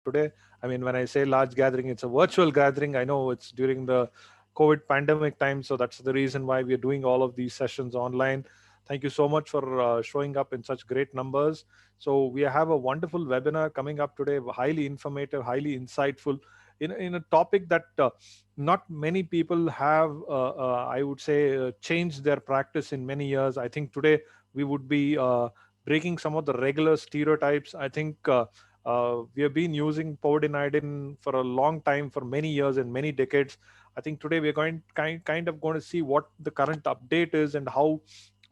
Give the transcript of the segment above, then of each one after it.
today. I mean, when I say large gathering, it's a virtual gathering. I know it's during the COVID pandemic time, so that's the reason why we are doing all of these sessions online. Thank you so much for showing up in such great numbers. So we have a wonderful webinar coming up today, highly informative, highly insightful, in a topic that not many people have, I would say, changed their practice in many years. I think today we would be breaking some of the regular stereotypes. I think we have been using povidinidin for a long time, for many years and many decades. I think today we're kind of going to see what the current update is and how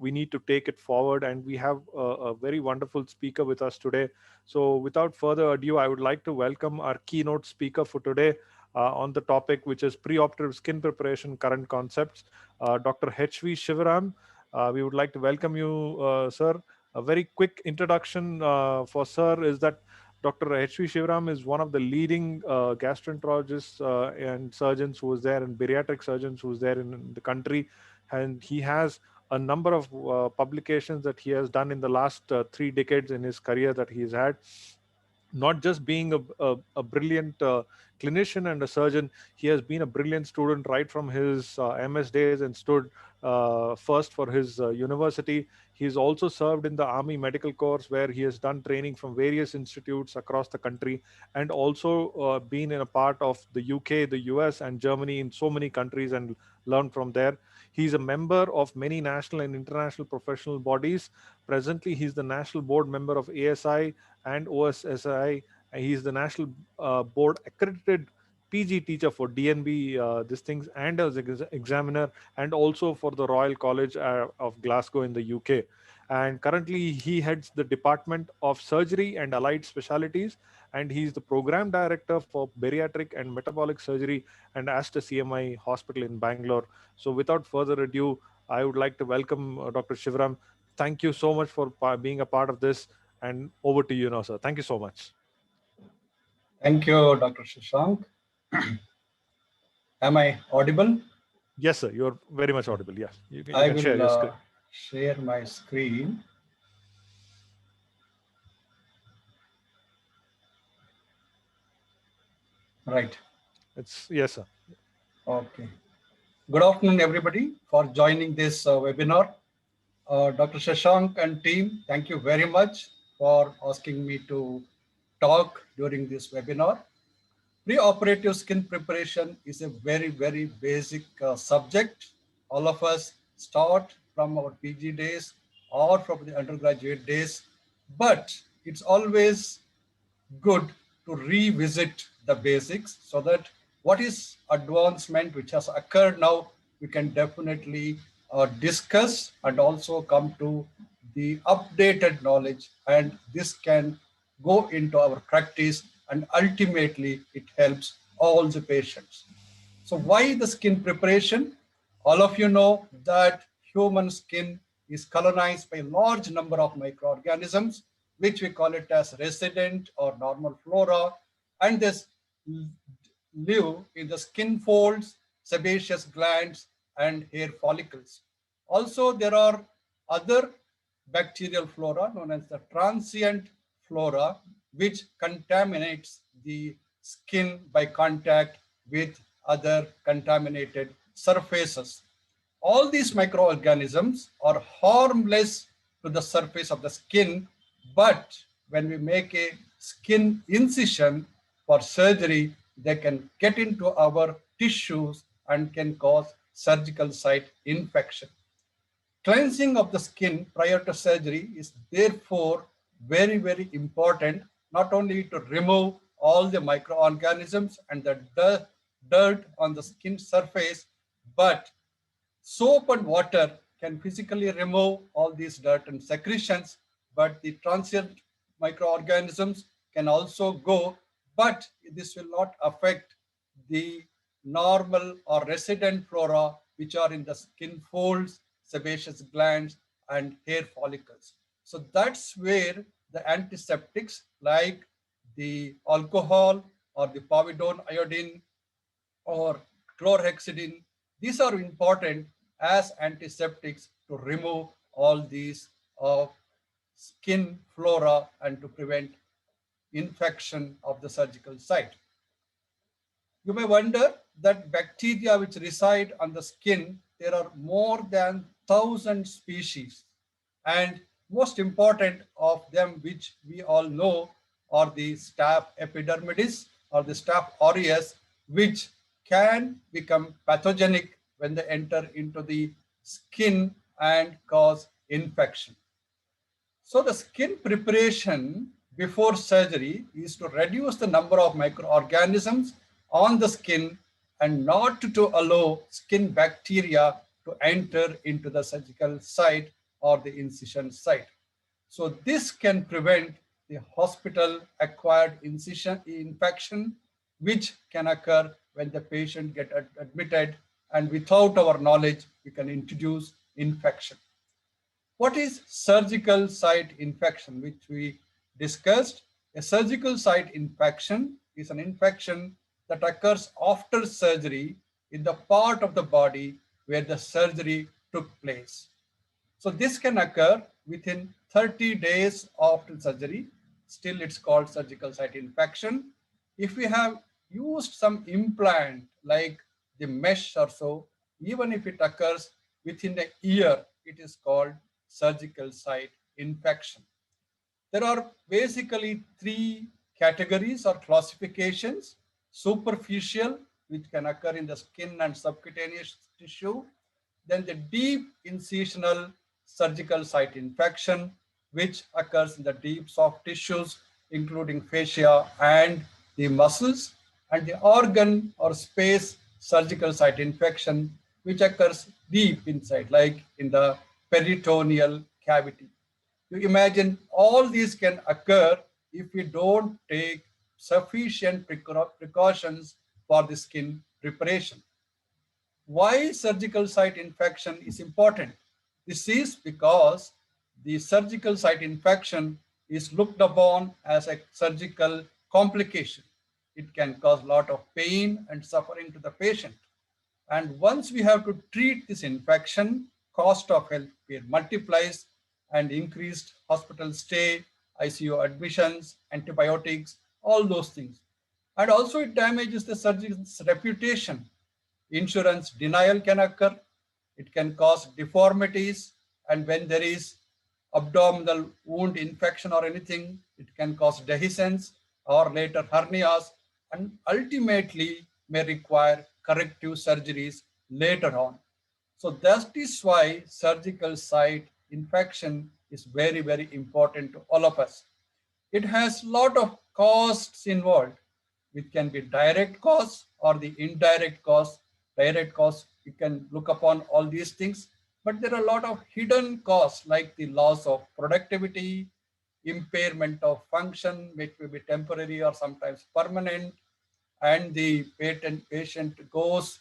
we need to take it forward. And we have a very wonderful speaker with us today. So without further ado, I would like to welcome our keynote speaker for today on the topic, which is pre-operative skin preparation current concepts, Dr. H.V. Shivaram. We would like to welcome you, sir. A very quick introduction for sir is that Dr. H.V. Shivaram is one of the leading gastroenterologists and surgeons who was there, and bariatric surgeons who was there in the country. And he has a number of publications that he has done in the last 3 decades in his career that he's had. Not just being a brilliant clinician and a surgeon, he has been a brilliant student right from his MS days and stood first for his university. He's also served in the Army Medical Corps, where he has done training from various institutes across the country, and also been in a part of the UK, the US, and Germany, in so many countries, and learned from there. He's a member of many national and international professional bodies. Presently, he's the national board member of ASI and OSSI. He's the national board accredited PG teacher for DNB, these things, and as examiner, and also for the Royal College of Glasgow in the UK. And currently, he heads the Department of Surgery and Allied Specialties, and he's the program director for bariatric and metabolic surgery and Aster CMI Hospital in Bangalore. So, without further ado, I would like to welcome Dr. Shivaram. Thank you so much for being a part of this, and over to you now, sir. Thank you so much. Thank you, Dr. Shashank. Am I audible? Yes, sir. You're very much audible. Yes, you I can share your screen. will share my screen. Right. Yes, sir. Okay. Good afternoon, everybody, for joining this webinar. Dr. Shashank and team, thank you very much for asking me to talk during this webinar. Pre-operative skin preparation is a very, very basic subject. All of us start from our PG days or from the undergraduate days, but it's always good to revisit the basics so that what is advancement which has occurred now, we can definitely discuss and also come to the updated knowledge, and this can go into our practice, and ultimately it helps all the patients. So why the skin preparation? All of you know that human skin is colonized by a large number of microorganisms, which we call it as resident or normal flora, and this live in the skin folds, sebaceous glands, and hair follicles. Also, there are other bacterial flora known as the transient flora, which contaminates the skin by contact with other contaminated surfaces. All these microorganisms are harmless to the surface of the skin, but when we make a skin incision for surgery, they can get into our tissues and can cause surgical site infection. Cleansing of the skin prior to surgery is therefore very, very important, not only to remove all the microorganisms and the dirt on the skin surface, but soap and water can physically remove all these dirt and secretions, but the transient microorganisms can also go, but this will not affect the normal or resident flora which are in the skin folds, sebaceous glands, and hair follicles. So that's where the antiseptics like the alcohol or the povidone iodine or chlorhexidine, these are important as antiseptics to remove all these skin flora and to prevent infection of the surgical site. You may wonder that bacteria which reside on the skin, there are more than 1,000 species. And most important of them, which we all know, are the staph epidermidis or the staph aureus, which can become pathogenic when they enter into the skin and cause infection. So the skin preparation before surgery is to reduce the number of microorganisms on the skin and not to allow skin bacteria to enter into the surgical site or the incision site. So this can prevent the hospital acquired incision infection, which can occur when the patient get admitted, and without our knowledge, we can introduce infection. What is surgical site infection, which we discussed? A surgical site infection is an infection that occurs after surgery in the part of the body where the surgery took place. So this can occur within 30 days after surgery. Still, it's called surgical site infection. If we have used some implant like the mesh or so, even if it occurs within a year, it is called surgical site infection. There are basically three categories or classifications: superficial, which can occur in the skin and subcutaneous tissue; then the deep incisional surgical site infection, which occurs in the deep soft tissues, including fascia and the muscles; and the organ or space surgical site infection, which occurs deep inside, like in the peritoneal cavity. You imagine all these can occur if we don't take sufficient precautions for the skin preparation. Why surgical site infection is important? This is because the surgical site infection is looked upon as a surgical complication. It can cause a lot of pain and suffering to the patient. And once we have to treat this infection, cost of healthcare multiplies and increased hospital stay, ICU admissions, antibiotics, all those things. And also it damages the surgeon's reputation. Insurance denial can occur. It can cause deformities. And when there is abdominal wound infection or anything, it can cause dehiscence or later hernias, and ultimately may require corrective surgeries later on. So that is why surgical site infection is very, very important to all of us. It has a lot of costs involved, which can be direct costs or the indirect costs. Direct costs, you can look upon all these things, but there are a lot of hidden costs like the loss of productivity, impairment of function, which may be temporary or sometimes permanent, and the patient goes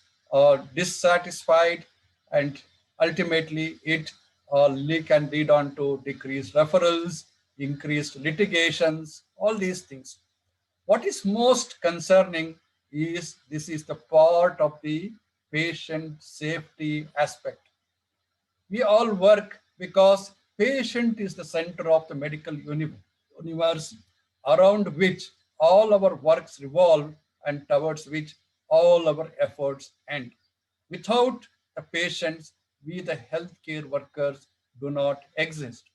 dissatisfied, and ultimately it can lead on to decreased referrals, increased litigations, all these things. What is most concerning is this is the part of the patient safety aspect. We all work because patient is the center of the medical universe, around which all our works revolve and towards which all our efforts end. Without the patients, we the healthcare workers do not exist.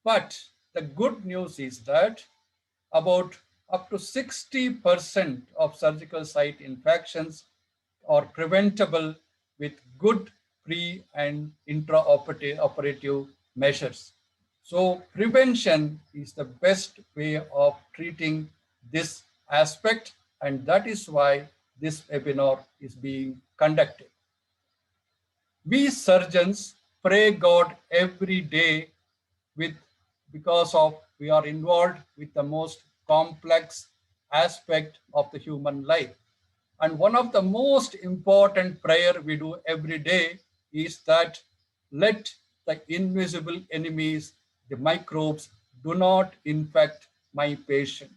But the good news is that about up to 60% of surgical site infections are preventable with good pre and intraoperative measures. So prevention is the best way of treating this aspect, and that is why this webinar is being conducted. We surgeons pray God every day with because of we are involved with the most complex aspect of the human life. And one of the most important prayer we do every day is that let the invisible enemies, the microbes, do not infect my patient.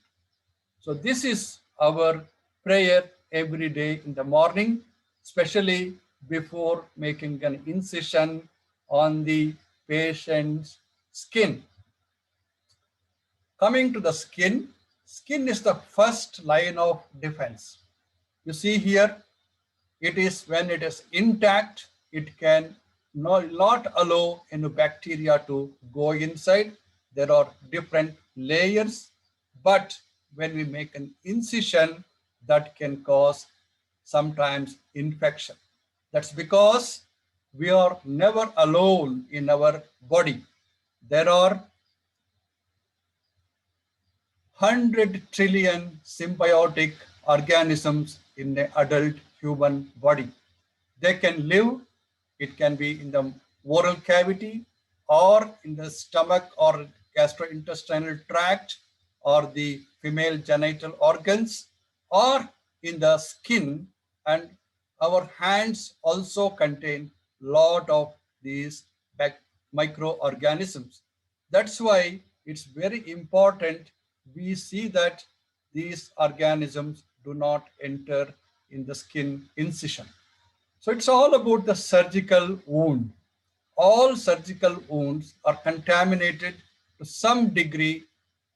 So this is our prayer every day in the morning, especially before making an incision on the patient's skin. Coming to the skin, skin is the first line of defense. You see here, it is when it is intact, it can not allow any bacteria to go inside. There are different layers, but when we make an incision, that can cause sometimes infection. That's because we are never alone in our body. There are 100 trillion symbiotic organisms in the adult human body. They can live, it can be in the oral cavity or in the stomach or gastrointestinal tract or the female genital organs or in the skin, and our hands also contain lot of these microorganisms. That's why it's very important we see that these organisms do not enter in the skin incision. So it's all about the surgical wound. All surgical wounds are contaminated to some degree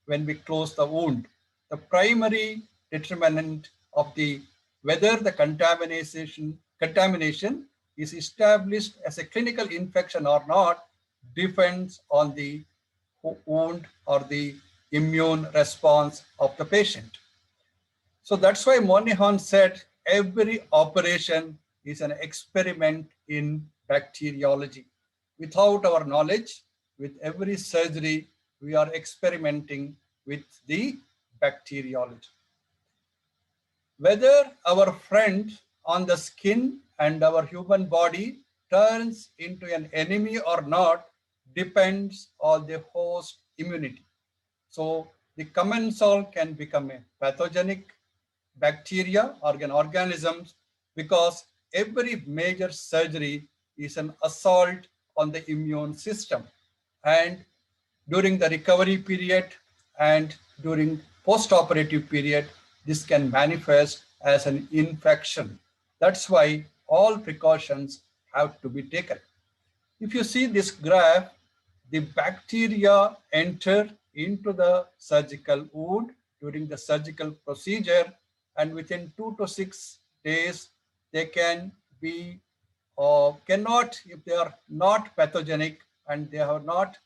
when we close the wound. The primary determinant of the whether the contamination is established as a clinical infection or not depends on the wound or the immune response of the patient. So that's why Moynihan said every operation is an experiment in bacteriology. Without our knowledge, with every surgery, we are experimenting with the bacteriology. Whether our friend on the skin and our human body turns into an enemy or not depends on the host immunity. So the commensal can become a pathogenic bacteria or organisms because every major surgery is an assault on the immune system. And during the recovery period and during post-operative period, this can manifest as an infection. That's why all precautions have to be taken. If you see this graph, the bacteria enter into the surgical wound during the surgical procedure, and within 2 to 6 days, they can be or cannot, if they are not pathogenic and they have not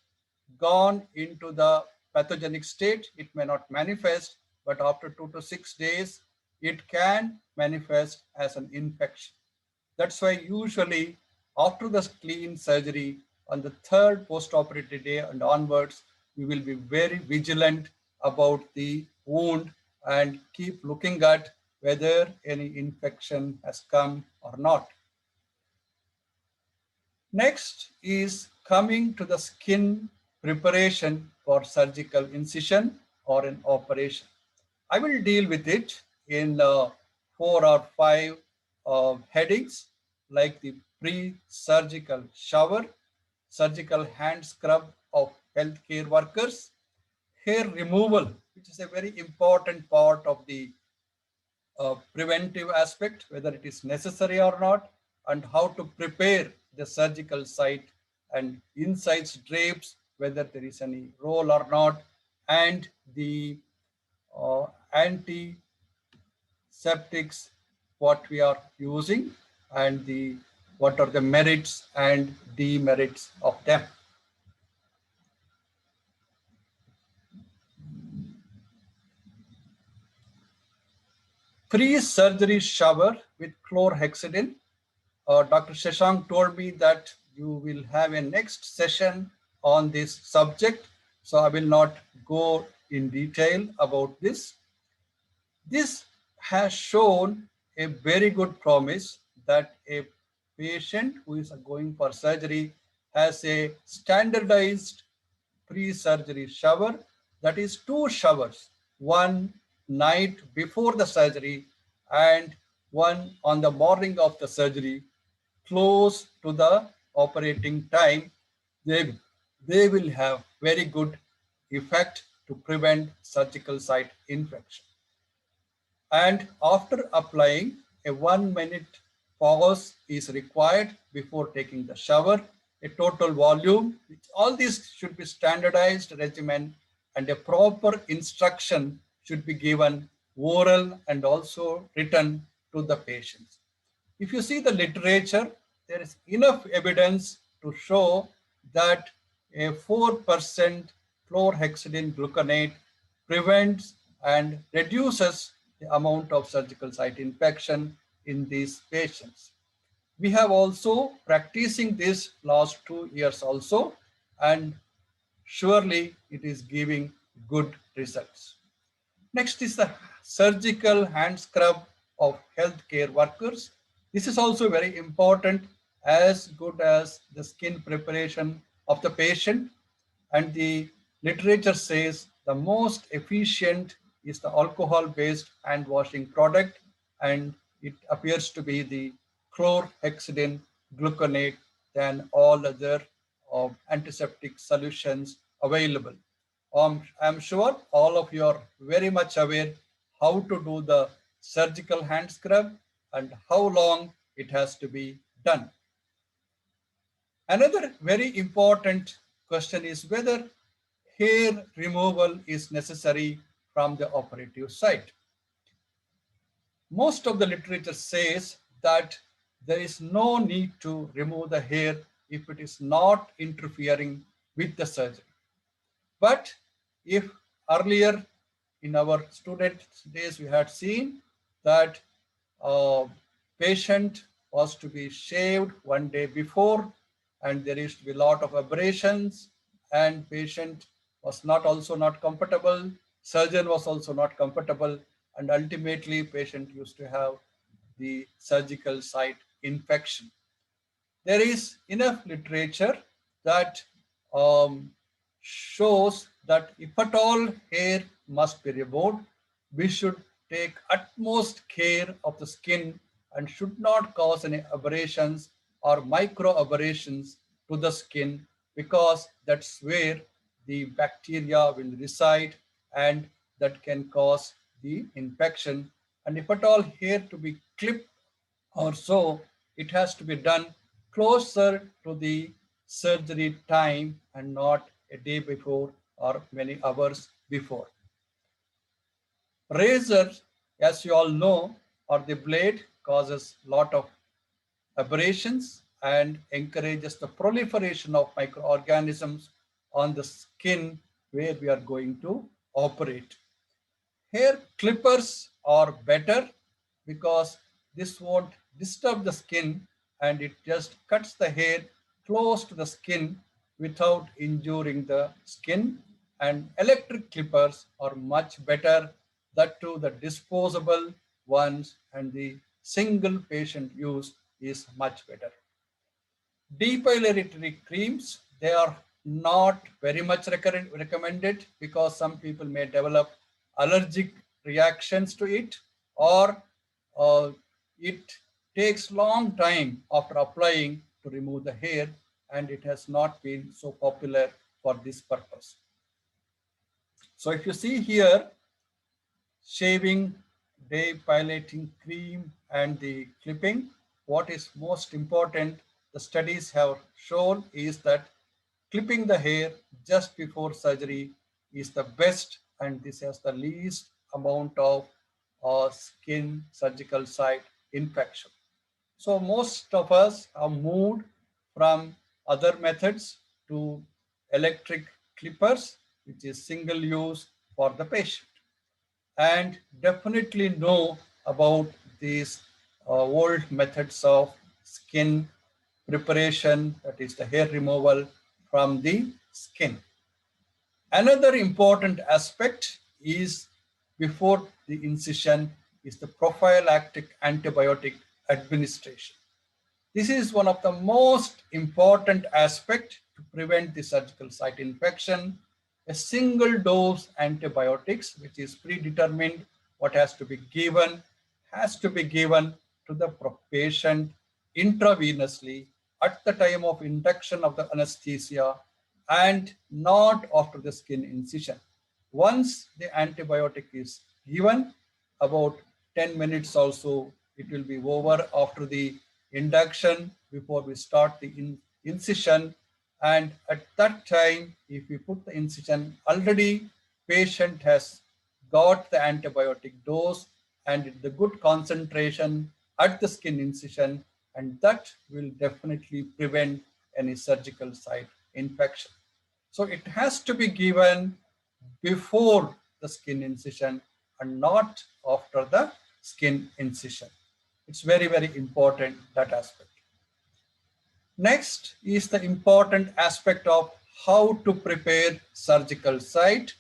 gone into the pathogenic state, it may not manifest, but after 2 to 6 days, it can manifest as an infection. That's why usually after the clean surgery on the third post-operative day and onwards, we will be very vigilant about the wound and keep looking at whether any infection has come or not. Next is coming to the skin preparation for surgical incision or an operation. I will deal with it in 4 or 5 headings, like the pre-surgical shower, surgical hand scrub of healthcare workers, hair removal, which is a very important part of the preventive aspect, whether it is necessary or not, and how to prepare the surgical site and insides drapes, whether there is any roll or not, and the antiseptics, what we are using, and the what are the merits and demerits of them. Pre-surgery shower with chlorhexidine. Dr. Shashank told me that you will have a next session on this subject, so I will not go in detail about this. This has shown a very good promise that a patient who is going for surgery has a standardized pre-surgery shower, that is 2 showers, one night before the surgery and one on the morning of the surgery, close to the operating time. They will have very good effect to prevent surgical site infection. And after applying, a 1-minute pause is required before taking the shower, a total volume, which all these should be standardized regimen, and a proper instruction should be given, oral and also written, to the patients. If you see the literature, there is enough evidence to show that a 4% chlorhexidine gluconate prevents and reduces the amount of surgical site infection in these patients. We have also practicing this last 2 years also, and surely it is giving good results. Next is the surgical hand scrub of healthcare workers. This is also very important, as good as the skin preparation of the patient. And the literature says the most efficient is the alcohol-based hand washing product, and it appears to be the chlorhexidine gluconate than all other antiseptic solutions available. I'm sure all of you are very much aware how to do the surgical hand scrub and how long it has to be done. Another very important question is whether hair removal is necessary from the operative site. Most of the literature says that there is no need to remove the hair if it is not interfering with the surgery. But if earlier in our student days we had seen that patient was to be shaved one day before, and there used to be a lot of abrasions, and patient was not comfortable, surgeon was also not comfortable, and ultimately patient used to have the surgical site infection. There is enough literature that shows that if at all hair must be removed, we should take utmost care of the skin and should not cause any aberrations or micro aberrations to the skin, because that's where the bacteria will reside and that can cause the infection. And if at all hair to be clipped or so, it has to be done closer to the surgery time and not a day before or many hours before. Razor, as you all know, or the blade causes lot of aberrations and encourages the proliferation of microorganisms on the skin where we are going to operate. Hair clippers are better because this won't disturb the skin and it just cuts the hair close to the skin without injuring the skin. And electric clippers are much better, that too the disposable ones, and the single patient use is much better. Depilatory creams, they are not very much recommended because some people may develop allergic reactions to it, or it takes long time after applying to remove the hair, and it has not been so popular for this purpose. So if you see here, shaving, depilating cream, and the clipping, what is most important, the studies have shown, is that clipping the hair just before surgery is the best, and this has the least amount of skin surgical site infection. So most of us have moved from other methods to electric clippers, which is single use for the patient, and definitely know about these old methods of skin preparation, that is the hair removal from the skin. Another important aspect is, before the incision, is the prophylactic antibiotic administration. This is one of the most important aspects to prevent the surgical site infection. A single dose antibiotics, which is predetermined what has to be given to the patient intravenously at the time of induction of the anesthesia and not after the skin incision. Once the antibiotic is given, about 10 minutes also, it will be over after the induction before we start the incision. And at that time, if we put the incision already patient has got the antibiotic dose and the good concentration at the skin incision, and that will definitely prevent any surgical site infection. So it has to be given before the skin incision and not after the skin incision. It's very, very important, that aspect. Next is the important aspect of how to prepare surgical site.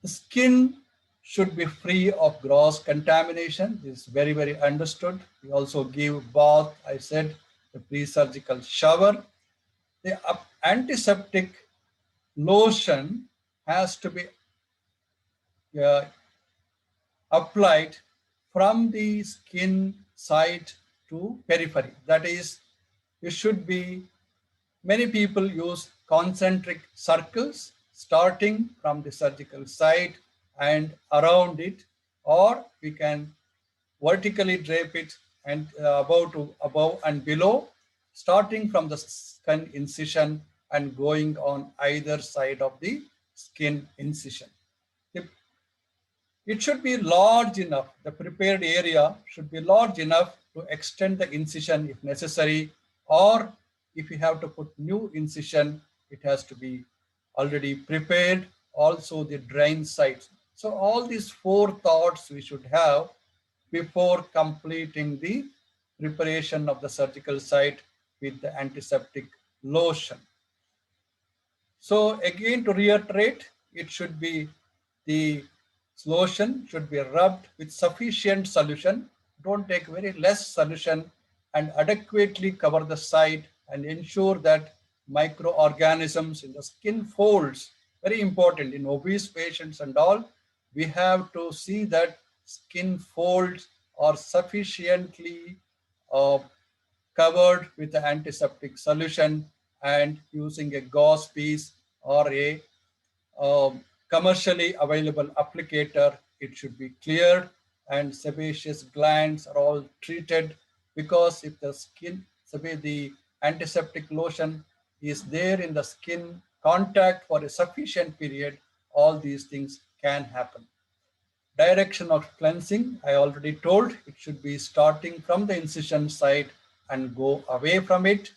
The skin should be free of gross contamination. This is very, very understood. We also give bath, I said, the pre-surgical shower. The antiseptic lotion has to be uh, applied from the skin side to periphery. That is, it should be, many people use concentric circles starting from the surgical site and around it, or we can vertically drape it and above and below, starting from the skin incision and going on either side of the skin incision. It should be large enough, the prepared area should be large enough to extend the incision if necessary, or if you have to put new incision, it has to be already prepared, also the drain sites. So all these four thoughts we should have before completing the preparation of the surgical site with the antiseptic lotion. So again, to reiterate, it should be, the lotion should be rubbed with sufficient solution. Don't take very less solution, and adequately cover the site and ensure that microorganisms in the skin folds, very important in obese patients and all, we have to see that skin folds are sufficiently uh, covered with the antiseptic solution, and using a gauze piece or a commercially available applicator, it should be cleared, and sebaceous glands are all treated, because if the skin, the antiseptic lotion is there in the skin contact for a sufficient period, all these things can happen. Direction of cleansing, I already told, it should be starting from the incision site and go away from it.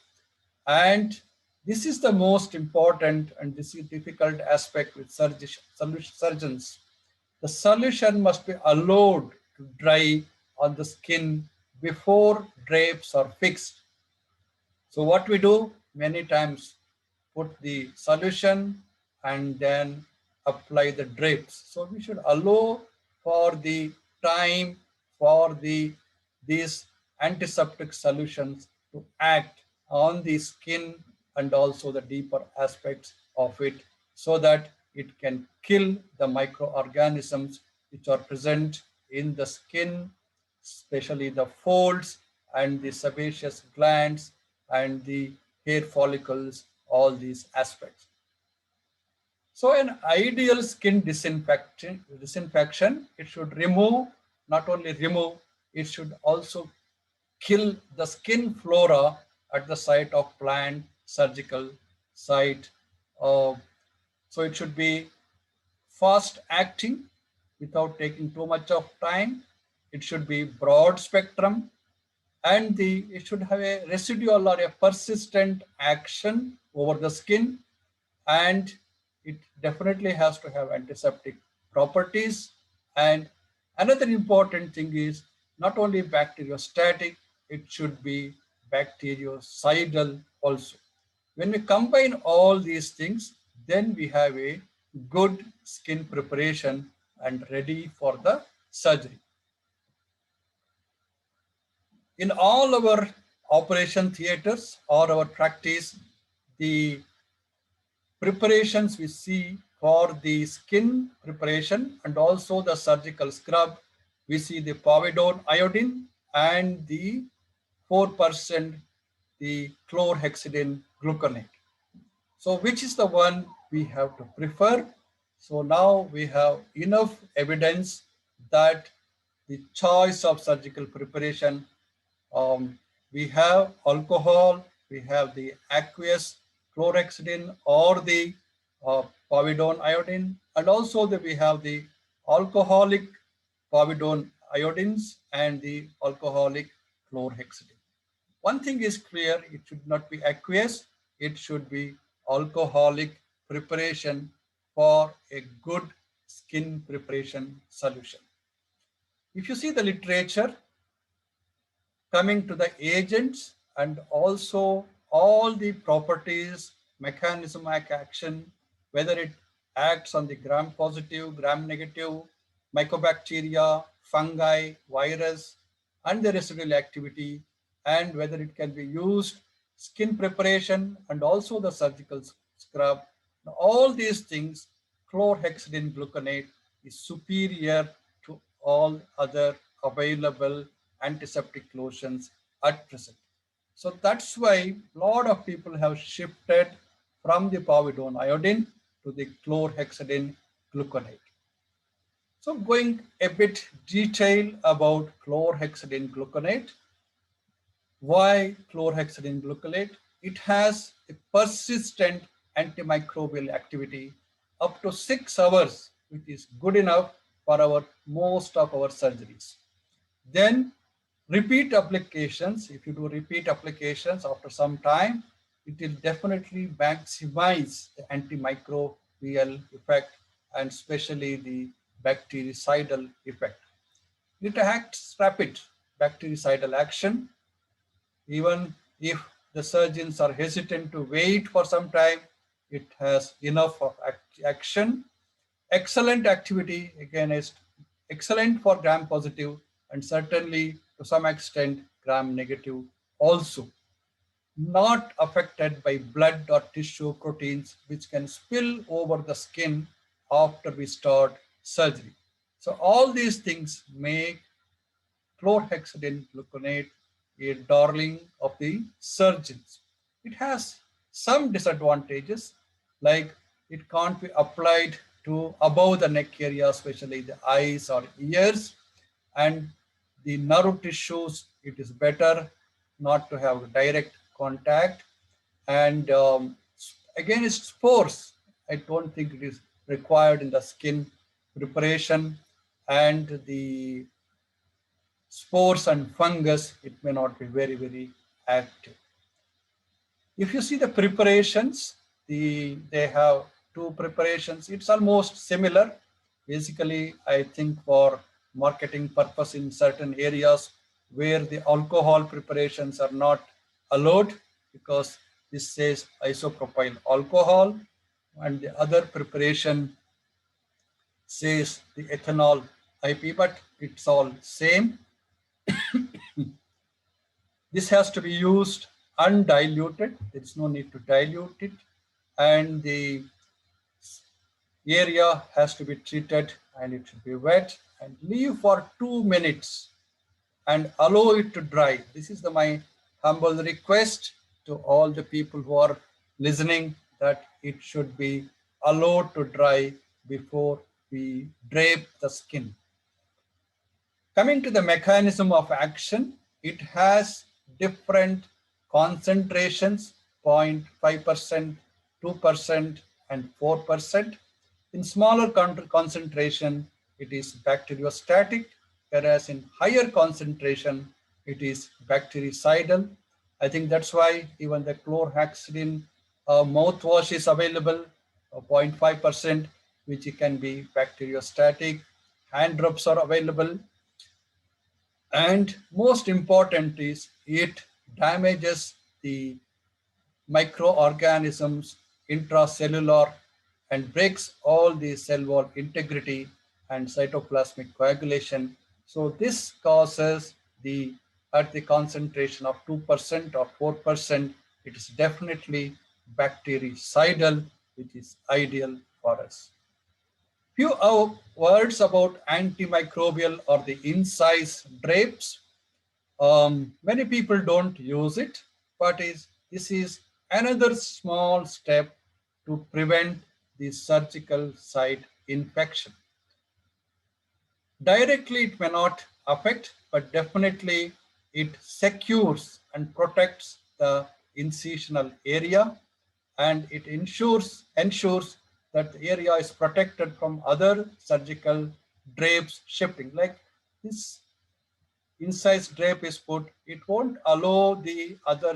And this is the most important and this is difficult aspect with surgeons. The solution must be allowed to dry on the skin before drapes are fixed. So what we do many times, put the solution and then apply the drapes. So we should allow for the time for these antiseptic solutions to act on the skin and also the deeper aspects of it, so that it can kill the microorganisms which are present in the skin, especially the folds and the sebaceous glands and the hair follicles, all these aspects. So an ideal skin disinfection, it should remove, not only remove, it should also kill the skin flora at the site of planned surgical site. So it should be fast acting without taking too much of time. It should be broad spectrum, and it should have a residual or a persistent action over the skin, and it definitely has to have antiseptic properties. And another important thing is not only bacteriostatic, it should be bactericidal also. When we combine all these things, then we have a good skin preparation and ready for the surgery. In all our operation theaters or our practice, the preparations we see for the skin preparation and also the surgical scrub, we see the povidone iodine and the 4% the chlorhexidine gluconate. So which is the one we have to prefer? So now we have enough evidence that the choice of surgical preparation, we have alcohol, we have the aqueous chlorhexidine or the povidone iodine, and also we have the alcoholic povidone iodines and the alcoholic chlorhexidine. One thing is clear, it should not be aqueous, it should be alcoholic preparation for a good skin preparation solution. If you see the literature, coming to the agents and also all the properties, mechanism of action, whether it acts on the gram positive, gram negative, mycobacteria, fungi, virus, and the residual activity, and whether it can be used skin preparation and also the surgical scrub. All these things, chlorhexidine gluconate is superior to all other available antiseptic lotions at present. So that's why a lot of people have shifted from the povidone iodine to the chlorhexidine gluconate. So going a bit detail about chlorhexidine gluconate. Why chlorhexidine gluconate? It has a persistent antimicrobial activity up to 6 hours, which is good enough for our most of our surgeries. Then repeat applications, if you do repeat applications after some time, it will definitely maximize the antimicrobial effect and especially the bactericidal effect. It acts rapid bactericidal action. Even if the surgeons are hesitant to wait for some time, it has enough of action. Excellent activity against, excellent for gram positive and certainly to some extent gram negative also. Not affected by blood or tissue proteins which can spill over the skin after we start surgery. So all these things make chlorhexidine gluconate a darling of the surgeons. It has some disadvantages, like it can't be applied to above the neck area, especially the eyes or ears, and the nerve tissues, it is better not to have direct contact. And against spores, I don't think it is required in the skin preparation, and the spores and fungus, it may not be very active. If you see the preparations, they have two preparations. It's almost similar. Basically, I think for marketing purpose in certain areas where the alcohol preparations are not allowed, because this says isopropyl alcohol, and the other preparation says the ethanol IP, but it's all same. This has to be used undiluted. There's no need to dilute it. And the area has to be treated and it should be wet and leave for 2 minutes and allow it to dry. This is my humble request to all the people who are listening, that it should be allowed to dry before we drape the skin. Coming to the mechanism of action, it has different concentrations, 0.5%, 2%, and 4%. In smaller concentration, it is bacteriostatic, whereas in higher concentration, it is bactericidal. I think that's why even the chlorhexidine mouthwash is available, 0.5%, which can be bacteriostatic. Hand drops are available. And most important is it damages the microorganisms intracellular and breaks all the cell wall integrity and cytoplasmic coagulation. So this causes at the concentration of 2% or 4%, it is definitely bactericidal, which is ideal for us. Few words about antimicrobial or the incise drapes. Many people don't use it, but this is another small step to prevent the surgical site infection. Directly, it may not affect, but definitely it secures and protects the incisional area, and it ensures that area is protected from other surgical drapes shifting. Like this incise drape is put, it won't allow the other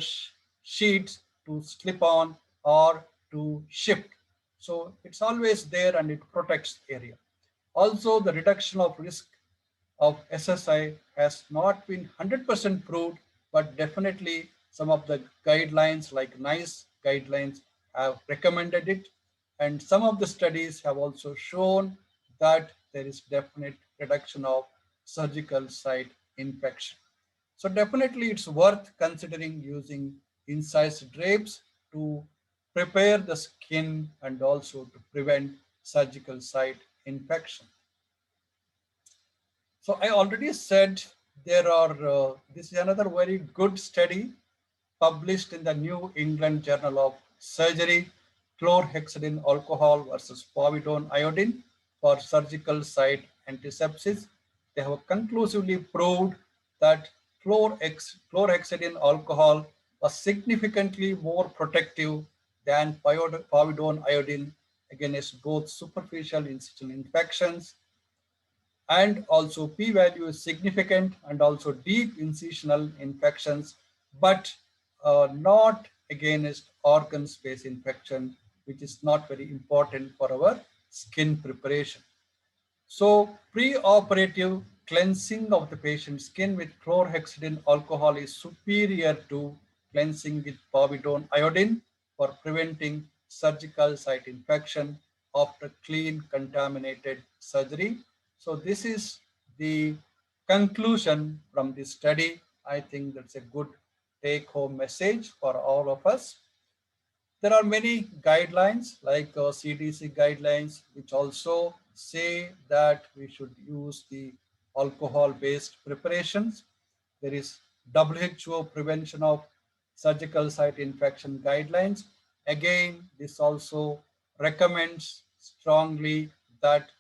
sheets to slip on or to shift. So it's always there and it protects area. Also, the reduction of risk of SSI has not been 100% proved, but definitely some of the guidelines like NICE guidelines have recommended it. And some of the studies have also shown that there is definite reduction of surgical site infection. So definitely it's worth considering using incised drapes to prepare the skin and also to prevent surgical site infection. So I already said this is another very good study published in the New England Journal of Surgery, chlorhexidine alcohol versus povidone iodine for surgical site antisepsis. They have conclusively proved that chlorhexidine alcohol was significantly more protective than povidone iodine against both superficial incisional infections, and also p-value is significant, and also deep incisional infections, but not against organ space infection, which is not very important for our skin preparation. So pre-operative cleansing of the patient's skin with chlorhexidine alcohol is superior to cleansing with povidone iodine for preventing surgical site infection after clean contaminated surgery. So this is the conclusion from this study. I think that's a good take-home message for all of us. There are many guidelines like CDC guidelines, which also say that we should use the alcohol-based preparations. There is WHO prevention of surgical site infection guidelines. Again, this also recommends strongly that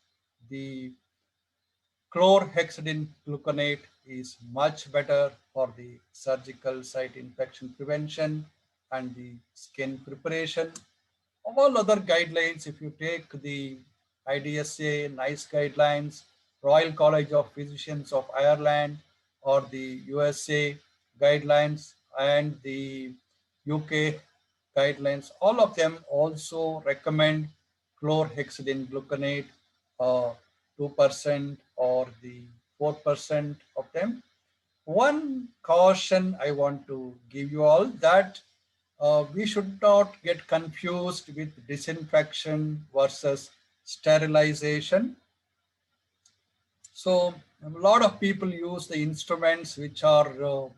the chlorhexidine gluconate is much better for the surgical site infection prevention and the skin preparation. All other guidelines, if you take the IDSA, NICE guidelines, Royal College of Physicians of Ireland, or the USA guidelines and the UK guidelines, all of them also recommend chlorhexidine gluconate, 2% or the 4% of them. One caution I want to give you all that we should not get confused with disinfection versus sterilization. So a lot of people use the instruments which are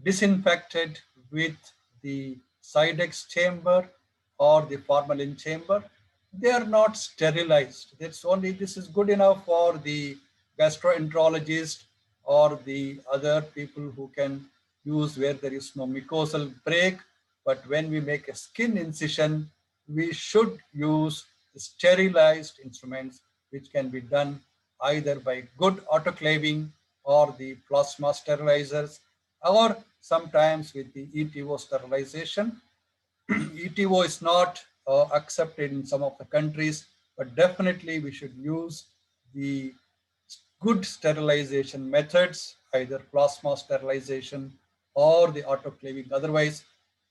disinfected with the Sidex chamber or the formalin chamber. They are not sterilized. That's only, this is good enough for the gastroenterologist or the other people who can use where there is no mucosal break. But when we make a skin incision, we should use sterilized instruments, which can be done either by good autoclaving or the plasma sterilizers, or sometimes with the ETO sterilization. ETO is not accepted in some of the countries, but definitely we should use the good sterilization methods, either plasma sterilization or the autoclaving. Otherwise,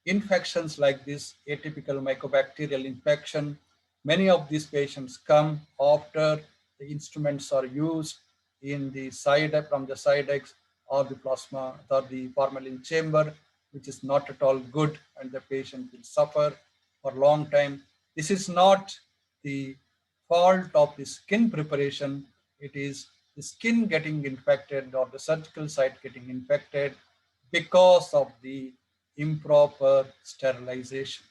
infections like this atypical mycobacterial infection, many of these patients come after the instruments are used in the side from the Sidex or the plasma or the formalin chamber, which is not at all good, and the patient will suffer for a long time. This is not the fault of the skin preparation. It is the skin getting infected or the surgical site getting infected because of the improper sterilization.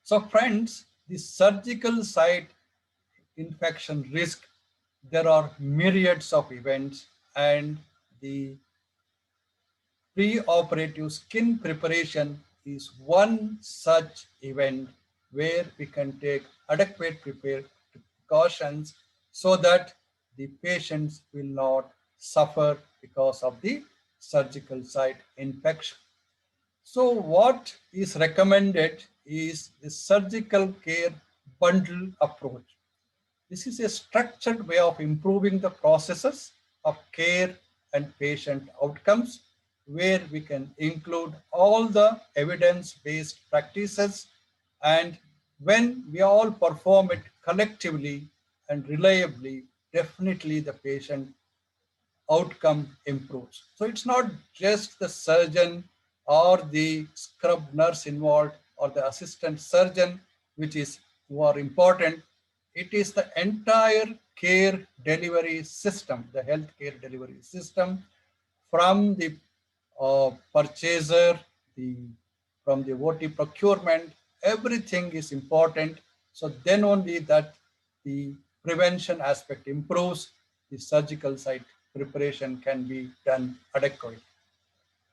So friends, the surgical site infection risk, there are myriads of events, and the pre-operative skin preparation is one such event where we can take adequate precautions so that the patients will not suffer because of the surgical site infection. So what is recommended is the surgical care bundle approach. This is a structured way of improving the processes of care and patient outcomes, where we can include all the evidence-based practices, and when we all perform it collectively and reliably, definitely the patient outcome improves. So it's not just the surgeon or the scrub nurse involved or the assistant surgeon which is who are important. It is the entire care delivery system, the healthcare delivery system, from the purchaser, the from the OT procurement, everything is important. So then only that the prevention aspect improves, the surgical site preparation can be done adequately.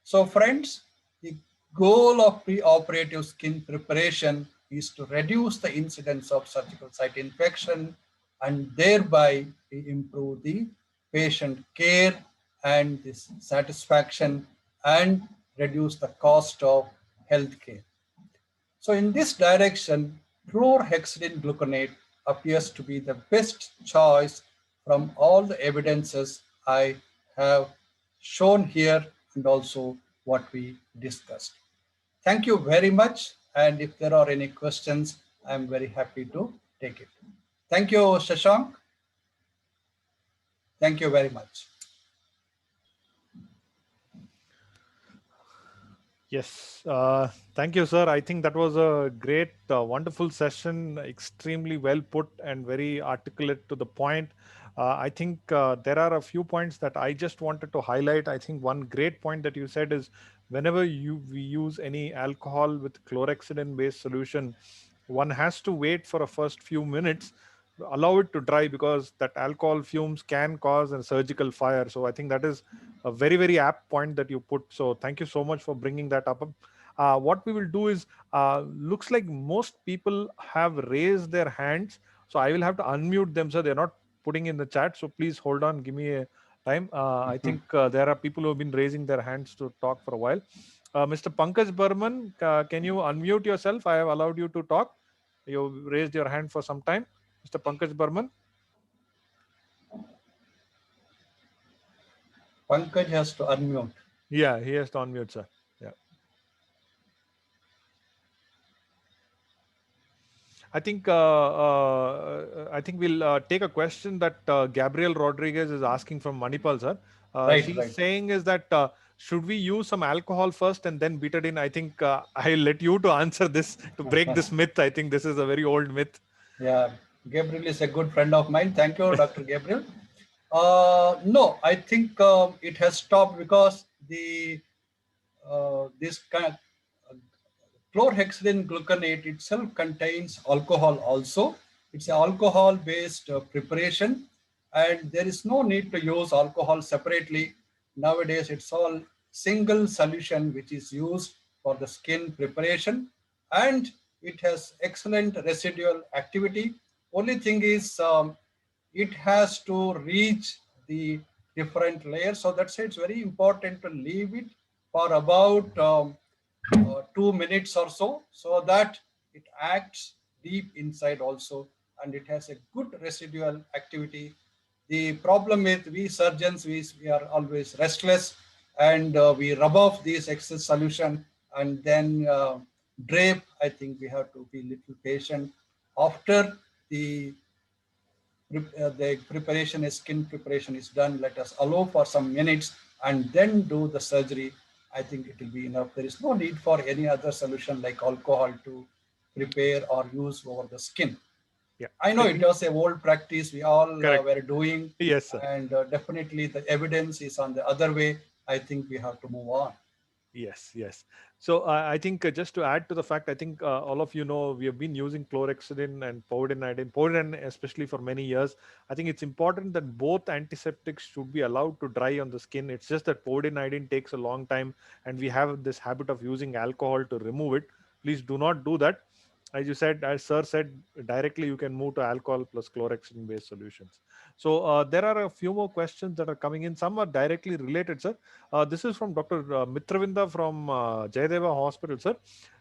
So friends, the goal of preoperative skin preparation is to reduce the incidence of surgical site infection and thereby improve the patient care and this satisfaction and reduce the cost of healthcare. So in this direction, chlorhexidine gluconate appears to be the best choice from all the evidences I have shown here and also what we discussed. Thank you very much. And if there are any questions, I'm very happy to take it. Thank you, Shashank. Thank you very much. Yes, thank you, sir. I think that was a great, wonderful session, extremely well put and very articulate to the point. I think there are a few points that I just wanted to highlight. I think one great point that you said is whenever we use any alcohol with chlorhexidine based solution, one has to wait for a first few minutes, allow it to dry, because that alcohol fumes can cause a surgical fire. So I think that is a very very apt point that you put. So thank you so much for bringing that up. What we will do is, looks like most people have raised their hands, so I will have to unmute them, so they're not putting in the chat. So please hold on, give me a time. I think there are people who have been raising their hands to talk for a while. Mr. Pankaj Burman, can you unmute yourself? I have allowed you to talk. You raised your hand for some time. Mr. Pankaj Burman. Pankaj has to unmute. Yeah, he has to unmute, sir. Yeah. I think we'll take a question that Gabriel Rodriguez is asking from Manipal, sir. Right, She's right. saying is that should we use some alcohol first and then betadine? I think I'll let you to answer this to break this myth. I think this is a very old myth. Yeah, Gabriel is a good friend of mine. Thank you, Dr. Gabriel. No, I think it has stopped because the this kind of chlorhexidine gluconate itself contains alcohol also. It's an alcohol-based preparation, and there is no need to use alcohol separately. Nowadays, it's all single solution which is used for the skin preparation, and it has excellent residual activity. Only thing is, it has to reach the different layers. So that's why it's very important to leave it for about 2 minutes or so, so that it acts deep inside also, and it has a good residual activity. The problem with we surgeons, we are always restless, and we rub off this excess solution and then drape. I think we have to be little patient. After the the preparation is skin preparation is done, let us allow for some minutes and then do the surgery. I think it will be enough. There is no need for any other solution like alcohol to prepare or use over the skin. Yeah, I I know it think was a old practice we all correct. were doing, Yes, sir. and definitely the evidence is on the other way. I think we have to move on. Yes, yes. So I think just to add to the fact, I think all of you know we have been using chlorhexidine and povidone especially for many years. I think it's important that both antiseptics should be allowed to dry on the skin. It's just that povidone takes a long time, and we have this habit of using alcohol to remove it. Please do not do that. As you said, as sir said, directly you can move to alcohol plus chlorhexidine based solutions. So there are a few more questions that are coming in. Some are directly related, sir. This is from Dr. Mitravinda from Jayadeva Hospital, sir.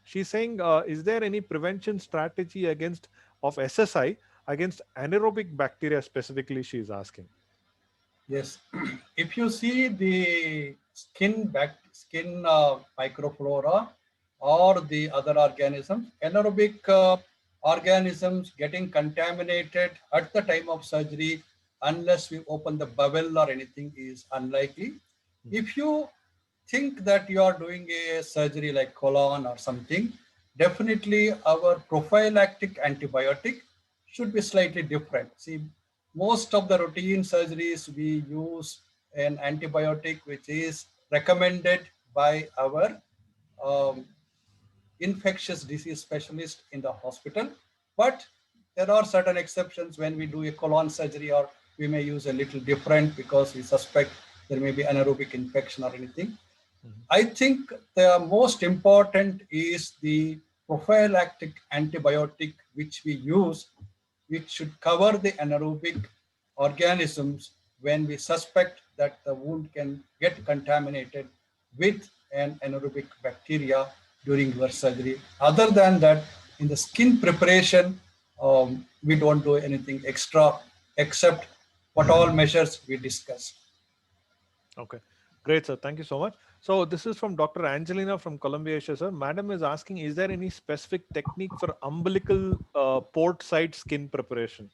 She's saying, is there any prevention strategy against of SSI against anaerobic bacteria specifically? She's asking. Yes, if you see the skin microflora or the other organisms, anaerobic organisms getting contaminated at the time of surgery, unless we open the bowel or anything, is unlikely. If you think that you are doing a surgery like colon or something, definitely our prophylactic antibiotic should be slightly different. See, most of the routine surgeries we use an antibiotic which is recommended by our um, infectious disease specialist in the hospital. But there are certain exceptions when we do a colon surgery, or we may use a little different because we suspect there may be anaerobic infection or anything. I think the most important is the prophylactic antibiotic which we use, which should cover the anaerobic organisms when we suspect that the wound can get contaminated with an anaerobic bacteria during your surgery. Other than that, in the skin preparation, we don't do anything extra except what all measures we discussed. Okay. Great, sir. Thank you so much. So this is from Dr. Angelina from Columbia, Asia, sir. Madam is asking, is there any specific technique for umbilical port side skin preparation?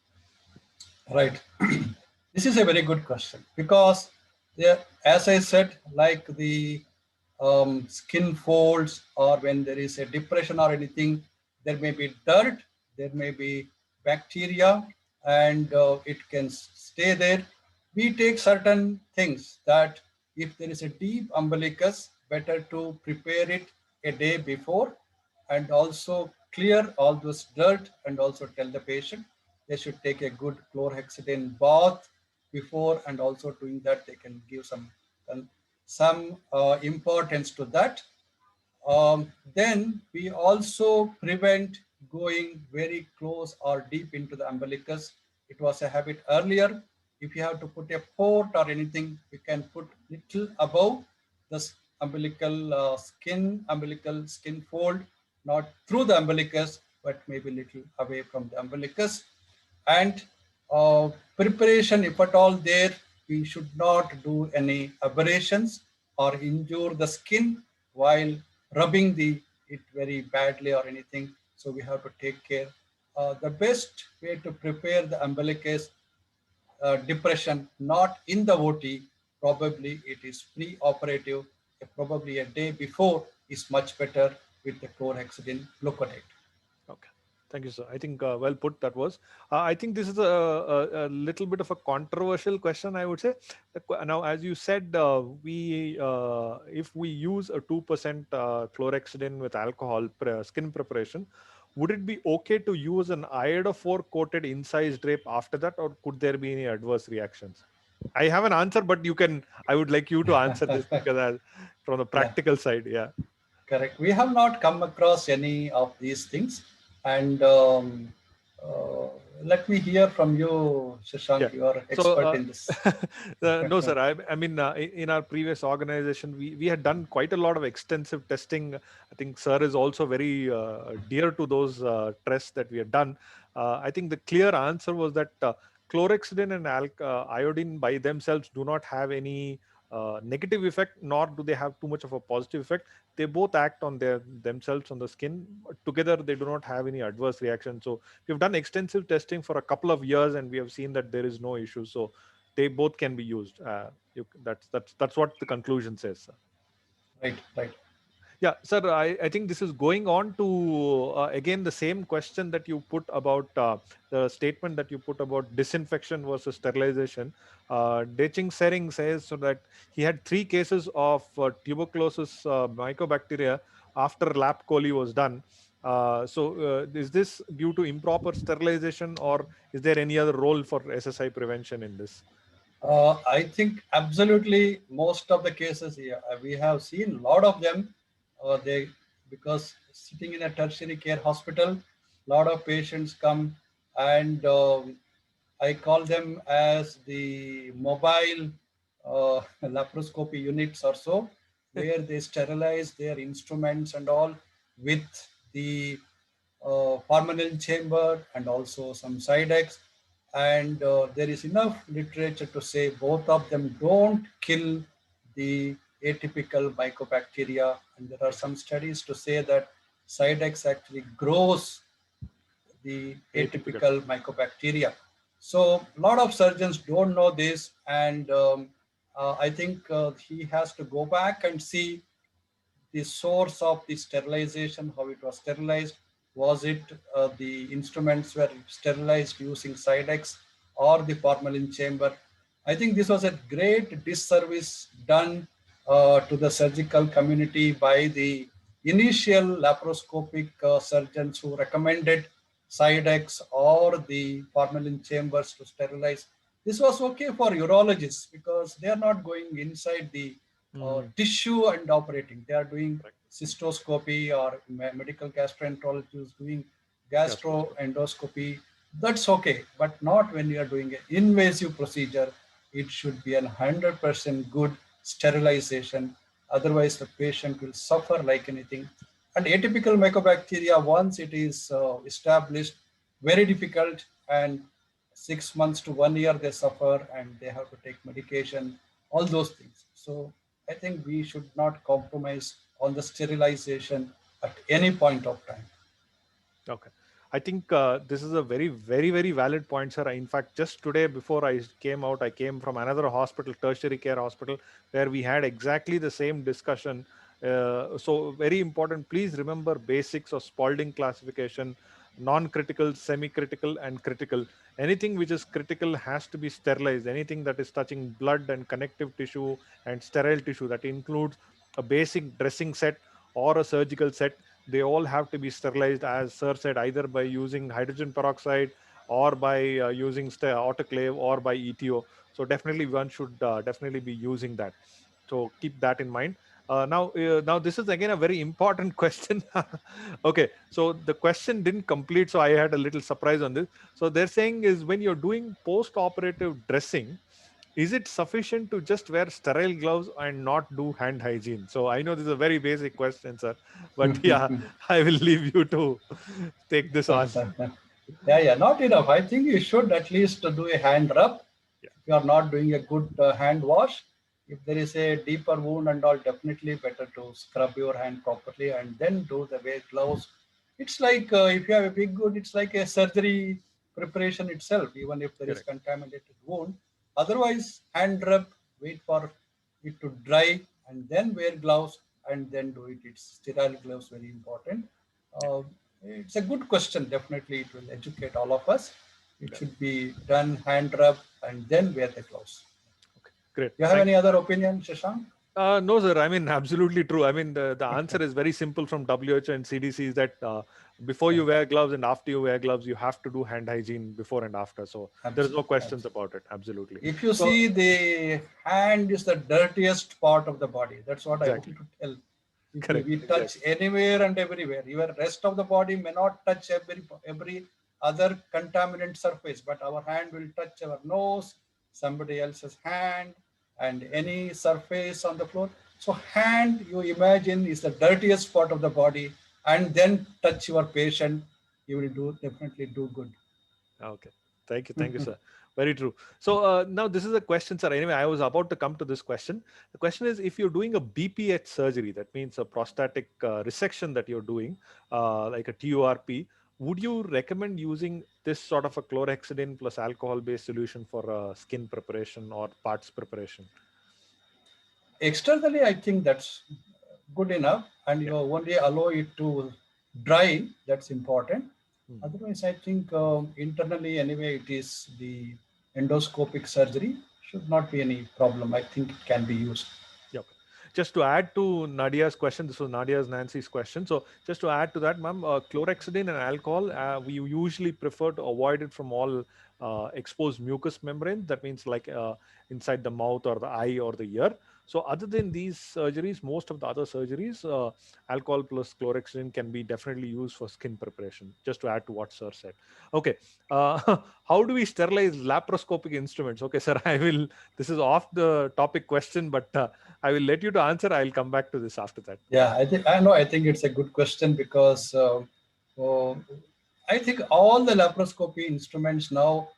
Right. This is a very good question because, there, as I said, like the skin folds or when there is a depression or anything, there may be dirt, there may be bacteria, and it can stay there. We take certain things that if there is a deep umbilicus, better to prepare it a day before and also clear all those dirt and also tell the patient they should take a good chlorhexidine bath before, and also doing that they can give some importance to that. Then we also prevent going very close or deep into the umbilicus. It was a habit earlier. If you have to put a port or anything, you can put little above the umbilical skin fold, not through the umbilicus, but maybe little away from the umbilicus. And preparation, if at all there, we should not do any aberrations or injure the skin while rubbing it very badly or anything. So we have to take care. The best way to prepare the umbilicus depression, not in the OT, probably it is pre-operative, probably a day before is much better with the chlorhexidine gluconate. Okay. Thank you, sir. I think well put that was. I think this is a little bit of a controversial question, I would say. Now, as you said, if we use a 2% chlorhexidine with alcohol skin preparation, would it be okay to use an iodophore coated incise drape after that, or could there be any adverse reactions? I have an answer, but I would like you to answer this because from the Yeah. practical side, yeah. Correct. We have not come across any of these things. And uh, let me hear from you, Yeah. Shashank. You are So, expert in this. no, sir. I mean, in our previous organization, we had done quite a lot of extensive testing. I think sir is also very dear to those tests that we had done. I think the clear answer was that chlorhexidine and iodine by themselves do not have any negative effect, nor do they have too much of a positive effect. They both act on themselves on the skin. Together, they do not have any adverse reaction. So we've done extensive testing for a couple of years, and we have seen that there is no issue. So they both can be used. That's what the conclusion says. Right, right. Yeah, sir, I think this is going on to again the same question that you put about the statement that you put about disinfection versus sterilization. Deching Sering says so that he had 3 cases of tuberculosis mycobacteria after lap chole was done. Is this due to improper sterilization, or is there any other role for SSI prevention in this? I think absolutely most of the cases, yeah, we have seen a lot of them. They because sitting in a tertiary care hospital, a lot of patients come, and I call them as the mobile laparoscopy units or so, where they sterilize their instruments and all. with the hormonal chamber and also some side X. And there is enough literature to say both of them don't kill the atypical mycobacteria. And there are Okay. some studies to say that side X actually grows the Atypical. atypical mycobacteria. So a lot of surgeons don't know this, and I think he has to go back and see the source of the sterilization, how it was sterilized. Was it the instruments were sterilized using Sidex or the formalin chamber? I think this was a great disservice done to the surgical community by the initial laparoscopic surgeons who recommended Sidex or the formalin chambers to sterilize. This was okay for urologists because they are not going inside the Hmm. tissue and operating. They are doing Correct. cystoscopy, or medical gastroenterologist is doing Gastroscopy. gastroendoscopy. That's okay, but not when you are doing an invasive procedure. It should be 100% good sterilization. Otherwise, the patient will suffer like anything. And atypical mycobacteria, once it is established, very difficult, and 6 months to 1 year they suffer and they have to take medication, all those things. So I think we should not compromise on the sterilization at any point of time. Okay. I think this is a very, very, very valid point, sir. In fact, just today before I came out, I came from another hospital, tertiary care hospital, where we had exactly the same discussion. So, very important. Please remember basics of Spalding classification: non-critical, semi-critical, and critical. Anything which is critical has to be sterilized. Anything that is touching blood and connective tissue and sterile tissue, that includes a basic dressing set or a surgical set, they all have to be sterilized, as sir said, either by using hydrogen peroxide or by using autoclave or by ETO. So definitely one should definitely be using that. So keep that in mind. Now this is again a very important question. Okay, so the question didn't complete, so I had a little surprise on this. So they're saying is, when you're doing post-operative dressing, is it sufficient to just wear sterile gloves and not do hand hygiene? So I know this is a very basic question, sir, but yeah, I will leave you to take this on. Yeah, yeah, not enough. I think you should at least do a hand rub. Yeah, If you are not doing a good hand wash, if there is a deeper wound and all, definitely better to scrub your hand properly and then do the wear gloves. It's like if you have a big wound, it's like a surgery preparation itself, even if there is correct. contaminated wound. Otherwise, hand rub, wait for it to dry, and then wear gloves and then do it. It's sterile gloves, very important. Yeah, Uh, it's a good question. Definitely, it will educate all of us. It yeah. should be done hand rub and then wear the gloves. Okay, great. You have Thank any other opinion, Shashank? No, sir. I mean, absolutely true. I mean, the answer is very simple from WHO and CDC, is that before Yeah, you wear gloves and after you wear gloves, you have to do hand hygiene before and after. So there is no absolutely, questions absolutely. about it. Absolutely. If you So see, the hand is the dirtiest part of the body. That's what I want exactly, to tell. If correct, we touch exactly, anywhere and everywhere, your rest of the body may not touch every other contaminant surface, but our hand will touch our nose, somebody else's hand, and any surface on the floor. So hand, you imagine, is the dirtiest part of the body, and then touch your patient, you will do definitely do good. okay. Thank you, sir. Very true. So now this is a question, sir. Anyway, I was about to come to this question. The question is, if you're doing a BPH surgery, that means a prostatic resection that you're doing, like a TURP, would you recommend using this sort of a chlorhexidine plus alcohol-based solution for skin preparation or parts preparation? Externally, I think that's good enough, and Yeah. you only allow it to dry. That's important. Hmm. Otherwise, I think internally, anyway, it is the endoscopic surgery. Should not be any problem. I think it can be used. Yeah. Okay. Just to add to Nadia's question, this was Nancy's question. So just to add to that, ma'am, chlorhexidine and alcohol, we usually prefer to avoid it from all exposed mucous membrane. That means like inside the mouth or the eye or the ear. So other than these surgeries, most of the other surgeries, alcohol plus chlorhexidine can be definitely used for skin preparation. Just to add to what sir said. Okay, how do we sterilize laparoscopic instruments? Okay, sir, I will. This is off the topic question, but I will let you to answer. I'll come back to this after that. Yeah, I think it's a good question because uh, I think all the laparoscopy instruments now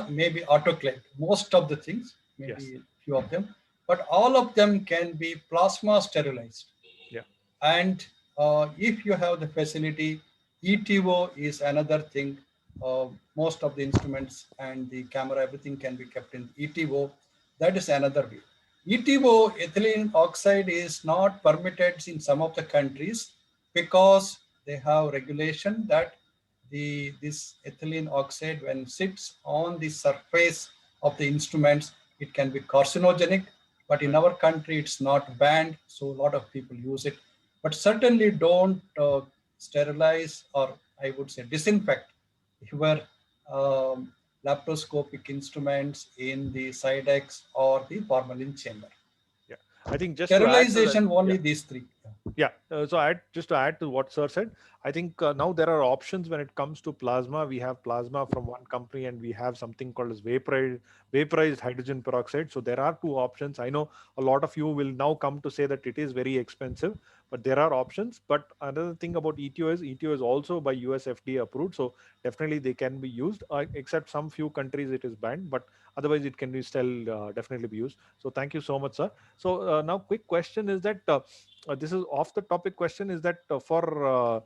may be autoclaved. Most of the things, Yes. maybe few of them, but all of them can be plasma sterilized. Yeah. And if you have the facility, ETO is another thing. Most of the instruments and the camera, everything can be kept in ETO. That is another way. ETO, ethylene oxide, is not permitted in some of the countries because they have regulation that this ethylene oxide, when sits on the surface of the instruments, it can be carcinogenic. But in Right. our country, it's not banned, so a lot of people use it. But certainly don't sterilize, or I would say disinfect your um, laparoscopic instruments in the Sidex or the formalin chamber. Yeah. I think just to add to that. Sterilization Yeah. only these three. Yeah. So just to add to what sir said, I think now there are options when it comes to plasma. We have plasma from one company, and we have something called as vaporized hydrogen peroxide. So there are two options. I know a lot of you will now come to say that it is very expensive, but there are options. But another thing about ETO is also by US FDA approved. So definitely they can be used, except some few countries it is banned, but otherwise it can be still definitely be used. So thank you so much, sir. So now quick question is that this is off the topic question, is that for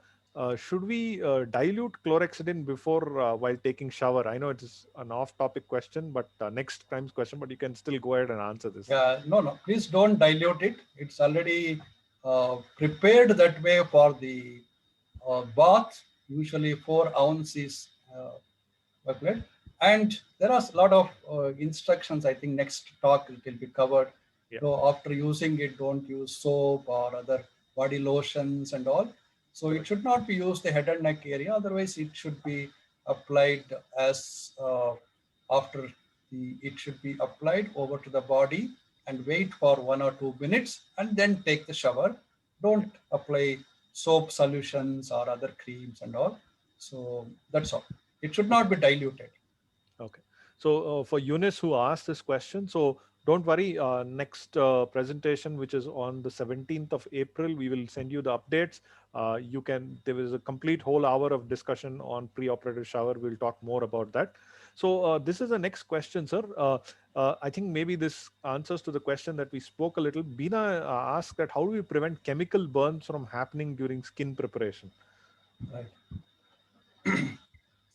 should we dilute chlorhexidine before while taking shower? I know it is an off topic question, but next time's question, but you can still go ahead and answer this. No. Please don't dilute it. It's already prepared that way for the bath. Usually 4 ounces per plate. And there are a lot of instructions. I think next talk it will be covered. Yeah. So after using it, don't use soap or other body lotions and all. So it Correct. should not be used the head and neck area. Otherwise, it should be applied as after it should be applied over to the body and wait for 1 or 2 minutes and then take the shower. Yeah. Don't apply soap solutions or other creams and all. So that's all. It should Okay. not be diluted. Okay. So for Eunice who asked this question, so don't worry. Next presentation, which is on the 17th of April, we will send you the updates. There is a complete whole hour of discussion on pre-operative shower. We'll talk more about that. So this is the next question, sir. I think maybe this answers to the question that we spoke a little. Bina asked that how do we prevent chemical burns from happening during skin preparation? Right.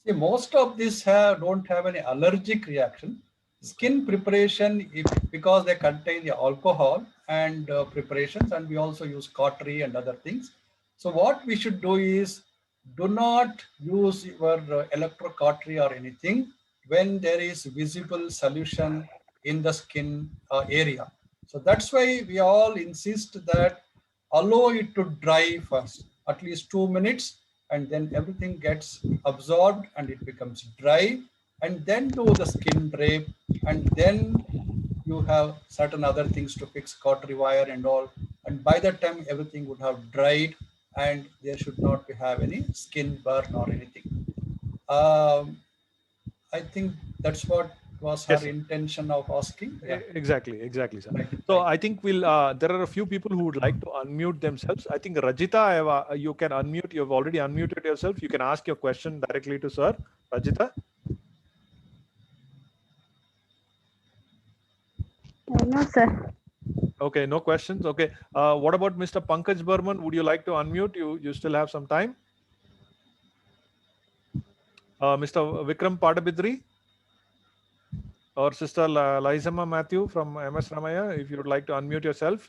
See, most of these don't have any allergic reaction. Okay. Skin preparation, if because they contain the alcohol and preparations, and we also use cautery and other things. So what we should do is do not use your electrocautery or anything when there is visible solution in the skin area. So that's why we all insist that allow it to dry first, at least 2 minutes, and then everything gets absorbed and it becomes dry, and then do the skin drape, and then you have certain other things to fix, cautery wire and all, and by that time everything would have dried and there should not be have any skin burn or anything. um, I think that's what was her Yes, sir. intention of asking. Yeah. Exactly, sir. Right. So Right. I think we'll. There are a few people who would like to unmute themselves. I think Rajita, you can unmute. You have already unmuted yourself. You can ask your question directly to sir. Rajita. No, sir. Okay, no questions. Okay. What about Mr. Pankaj Burman? Would you like to unmute? You still have some time. Mr. Vikram Padabidri or Sister Laizama Matthew from MS Ramaya, if you would like to unmute yourself.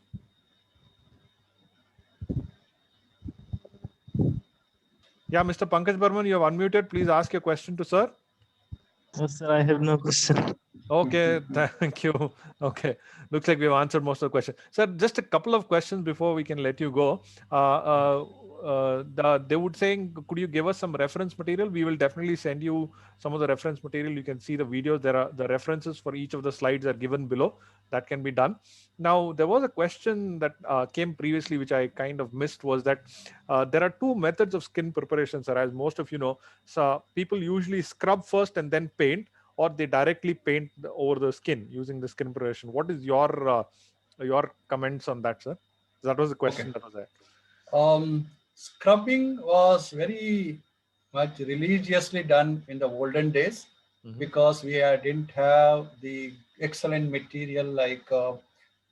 Yeah, Mr. Pankaj Burman, you have unmuted. Please ask your question to sir. No, sir, I have no question. Okay, thank you. Okay, looks like we've answered most of the questions. Sir, just a couple of questions before we can let you go. they would saying, could you give us some reference material? We will definitely send you some of the reference material. You can see the videos. There are the references for each of the slides are given below. That can be done. Now, there was a question that came previously, which I kind of missed, was that there are two methods of skin preparation, sir. As most of you know, so people usually scrub first and then paint, or they directly paint over the skin using the skin preparation. What is your comments on that, sir? That was the Okay. question that was there. Scrubbing was very much religiously done in the olden days because we didn't have the excellent material like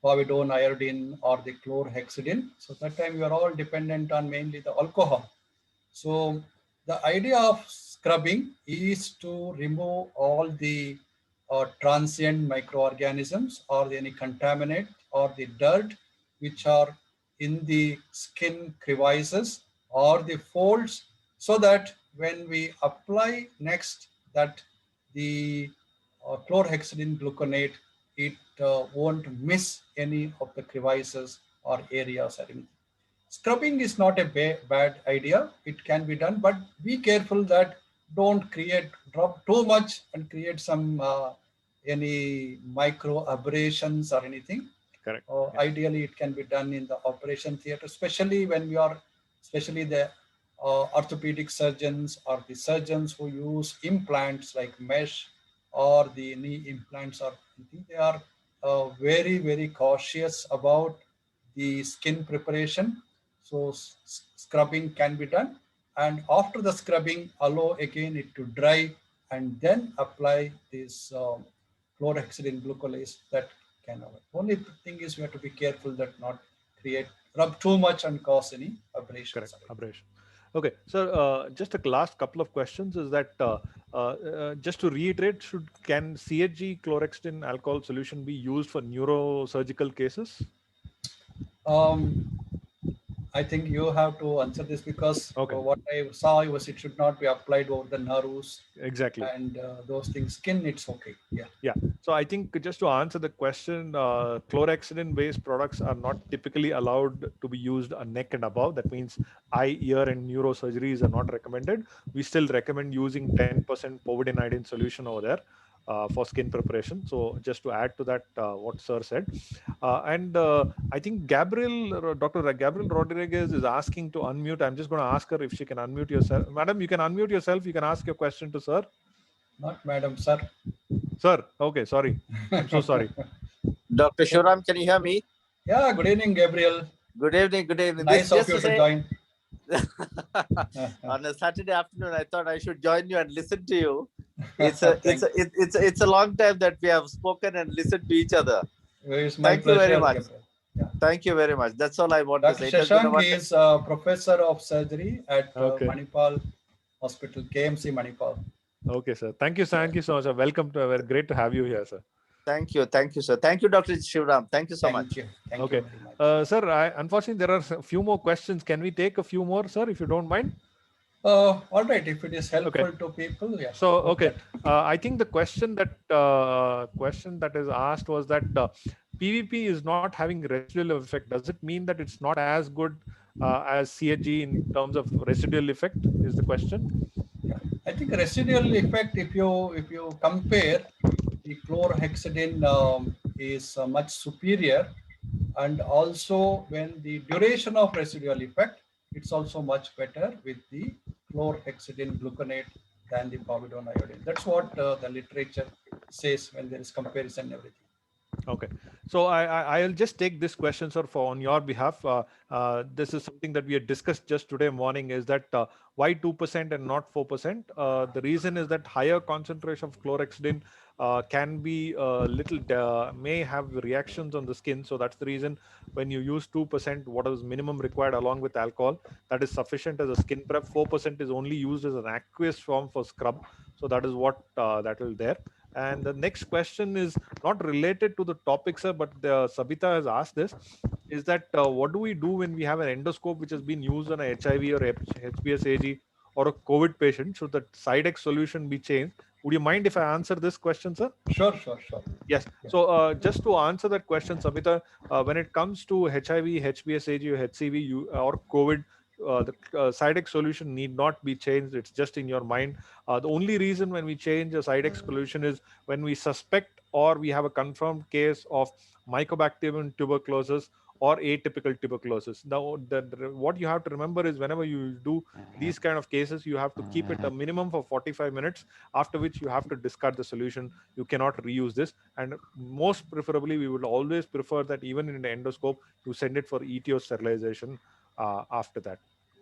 povidone iodine or the chlorhexidine. So that time we were all dependent on mainly the alcohol. So the idea of scrubbing is to remove all the transient microorganisms or any contaminant or the dirt which are in the skin crevices or the folds, so that when we apply next that the chlorhexidine gluconate, it won't miss any of the crevices or areas or anything. Scrubbing is not a bad idea. It can be done, but be careful that don't drop too much and create some any micro aberrations or anything. Correct. Ideally, it can be done in the operation theater, especially when especially the orthopedic surgeons or the surgeons who use implants like mesh or the knee implants or anything. They are very, very cautious about the skin preparation. So scrubbing can be done, and after the scrubbing, allow again it to dry and then apply this chlorhexidine glucolase that can avoid. Only thing is we have to be careful that not rub too much and cause any abrasions. Correct. Abrasion. Okay, so just a last couple of questions is that just to reiterate, can CHG chlorhexidine alcohol solution be used for neurosurgical cases? I think you have to answer this because what I saw was it should not be applied over the nerves. Exactly. And those things, skin, it's okay. Yeah. Yeah. So I think just to answer the question, chlorhexidine-based products are not typically allowed to be used on neck and above. That means eye, ear, and neurosurgeries are not recommended. We still recommend using 10% povidone iodine solution over there. For skin preparation. So just to add to that, what Sir said. And I think Dr. Gabriel Rodriguez is asking to unmute. I'm just going to ask her if she can unmute yourself. Madam, you can unmute yourself. You can ask your question to Sir. Not Madam, Sir. Sir, okay, sorry. I'm so sorry. Dr. Shivaram, can you hear me? Yeah, good evening, Gabriel. Good evening, good evening. Nice of you to join. On a Saturday afternoon, I thought I should join you and listen to you. It's a long time that we have spoken and listened to each other. Thank you very much. Yeah. Thank you very much. That's all I want Dr. to say. Shashank is a professor of surgery at Manipal Hospital, KMC Manipal. Okay, sir. Thank you, sir. Thank you so much. Welcome to great to have you here, sir. Thank you, sir. Thank you, Dr. Shivaram. Thank you so much. Thank you very much. Sir, unfortunately, there are a few more questions. Can we take a few more, sir, if you don't mind? All right, if it is helpful to people, yeah. So, okay, I think the question that is asked was that PVP is not having residual effect. Does it mean that it's not as good as CHG in terms of residual effect? Is the question? Yeah, I think residual effect, if you compare, the chlorhexidine is much superior, and also when the duration of residual effect, it's also much better with the chlorhexidine gluconate than the povidone iodine. That's what the literature says when there is comparison and everything. Okay, so I'll just take this question, sir, on your behalf. This is something that we had discussed just today morning, is that why 2% and not 4%? The reason is that higher concentration of chlorhexidine can be may have reactions on the skin. So that's the reason when you use 2%, what is minimum required along with alcohol, that is sufficient as a skin prep. 4% is only used as an aqueous form for scrub. So that is what that will there. And the next question is not related to the topic, sir, but Sabita has asked this, is that what do we do when we have an endoscope which has been used on a HIV or HBsAg or a COVID patient? Should the Sidex solution be changed? Would you mind if I answer this question, sir? Sure. Yes. Yeah. So just to answer that question, Sabita, when it comes to HIV, HBsAg or HCV or COVID, the Cydex solution need not be changed. It's just in your mind. The only reason when we change a Cydex solution is when we suspect or we have a confirmed case of mycobacterium tuberculosis or atypical tuberculosis. Now, what you have to remember is whenever you do these kind of cases, you have to keep it a minimum for 45 minutes, after which you have to discard the solution. You cannot reuse this. And most preferably, we would always prefer that even in the endoscope, you send it for ETO sterilization after that.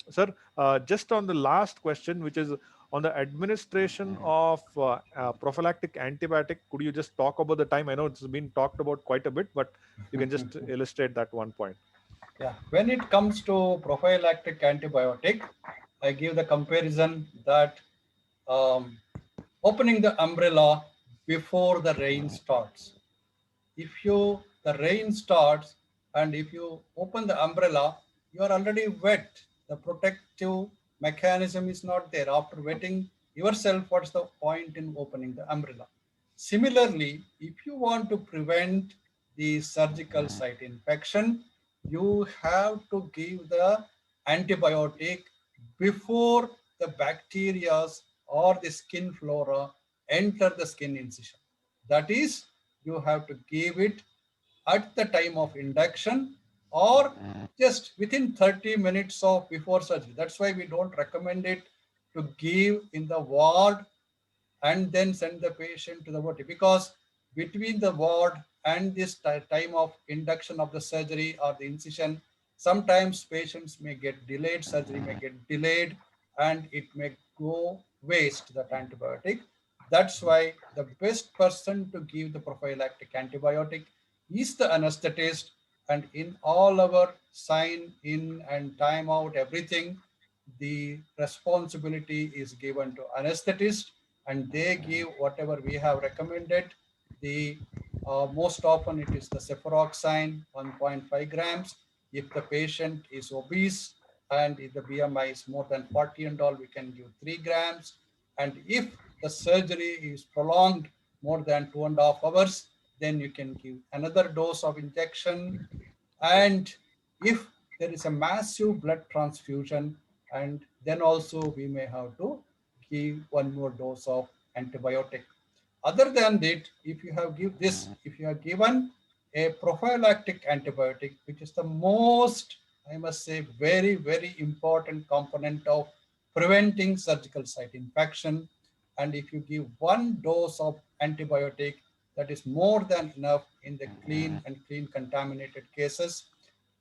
Sir, just on the last question, which is on the administration of prophylactic antibiotic, could you just talk about the time? I know it's been talked about quite a bit, but you can just illustrate that one point. Yeah, when it comes to prophylactic antibiotic, I give the comparison that um, opening the umbrella before the rain starts. If the rain starts and if you open the umbrella, you are already wet. The protective mechanism is not there. After wetting yourself, what's the point in opening the umbrella? Similarly, if you want to prevent the surgical site infection, you have to give the antibiotic before the bacteria or the skin flora enter the skin incision. That is, you have to give it at the time of induction or just within 30 minutes of before surgery. That's why we don't recommend it to give in the ward and then send the patient to the OT, because between the ward and this time of induction of the surgery or the incision, sometimes patients may get delayed, surgery may get delayed, and it may go waste that antibiotic. That's why the best person to give the prophylactic antibiotic is the anesthetist, and in all our sign in and time out, everything, the responsibility is given to anesthetist, and they give whatever we have recommended. The most often it is the cefuroxime 1.5 grams. If the patient is obese and if the BMI is more than 40 and all, we can give 3 grams. And if the surgery is prolonged more than 2.5 hours, then you can give another dose of injection. And if there is a massive blood transfusion, and then also we may have to give one more dose of antibiotic. Other than that, if you have if you have given a prophylactic antibiotic, which is the most, I must say, very, very important component of preventing surgical site infection. And if you give one dose of antibiotic, that is more than enough in the clean contaminated cases.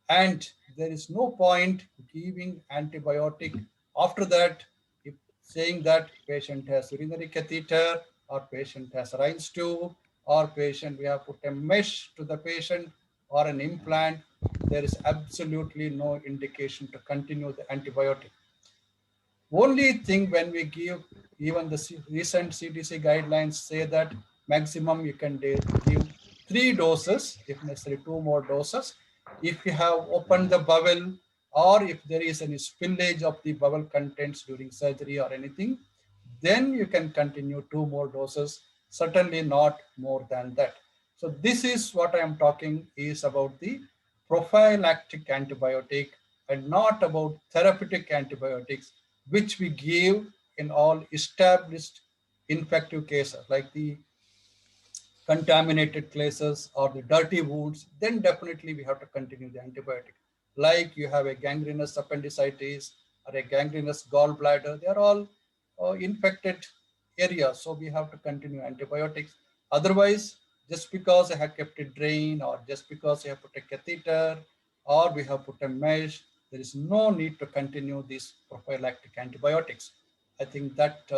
And there is no point giving antibiotic after that if saying that patient has urinary catheter or patient has Rein's tube or patient we have put a mesh to the patient or an implant. There is absolutely no indication to continue the antibiotic. Only thing when we give, even the recent CDC guidelines say that maximum you can give 3 doses, if necessary 2 more doses. If you have opened the bowel or if there is any spillage of the bowel contents during surgery or anything, then you can continue 2 more doses, certainly not more than that. So this is what I am talking is about the prophylactic antibiotic and not about therapeutic antibiotics, which we give in all established infective cases like the contaminated cases or the dirty wounds. Then definitely we have to continue the antibiotic. Like you have a gangrenous appendicitis or a gangrenous gallbladder, they are all infected areas, so we have to continue antibiotics. Otherwise, just because I have kept a drain or just because I have put a catheter or we have put a mesh, there is no need to continue these prophylactic antibiotics. I think that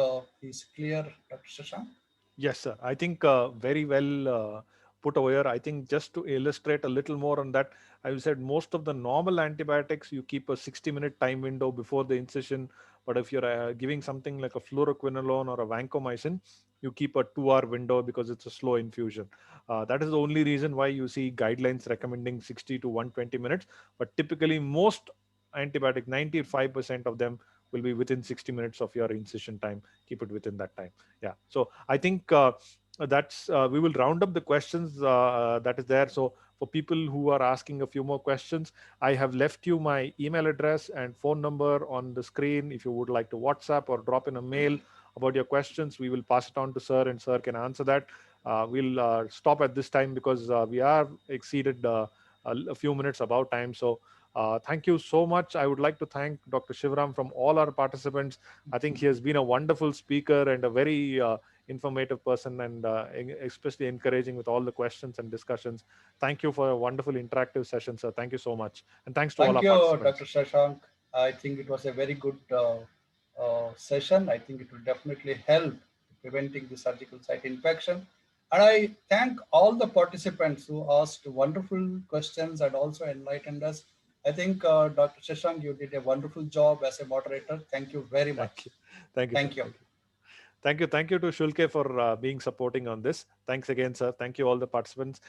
is clear, Dr. Shashank. Yes, sir. I think very well put over here. I think just to illustrate a little more on that, I said most of the normal antibiotics you keep a 60-minute time window before the incision. But if you're giving something like a fluoroquinolone or a vancomycin, you keep a 2-hour window because it's a slow infusion. That is the only reason why you see guidelines recommending 60 to 120 minutes. But typically, most antibiotic, 95% of them will be within 60 minutes of your incision time. Keep it within that time. Yeah. So I think that's we will round up the questions that is there. So for people who are asking a few more questions, I have left you my email address and phone number on the screen. If you would like to WhatsApp or drop in a mail about your questions, we will pass it on to sir, and sir can answer that. We'll stop at this time because we are exceeded a few minutes above time. So thank you so much. I would like to thank Dr. Shivaram from all our participants. I think he has been a wonderful speaker and a very informative person, and especially encouraging with all the questions and discussions. Thank you for a wonderful interactive session, sir. Thank you so much. And thanks to all Thank our you, Dr. participants. Shashank. I think it was a very good session. I think it will definitely help preventing the surgical site infection. And I thank all the participants who asked wonderful questions and also enlightened us. I think, Dr. Shashank, you did a wonderful job as a moderator. Thank you very Thank much. you. Thank you, sir. Thank you. Thank you. Thank you. Thank you to Shulke for being supporting on this. Thanks again, sir. Thank you, all the participants.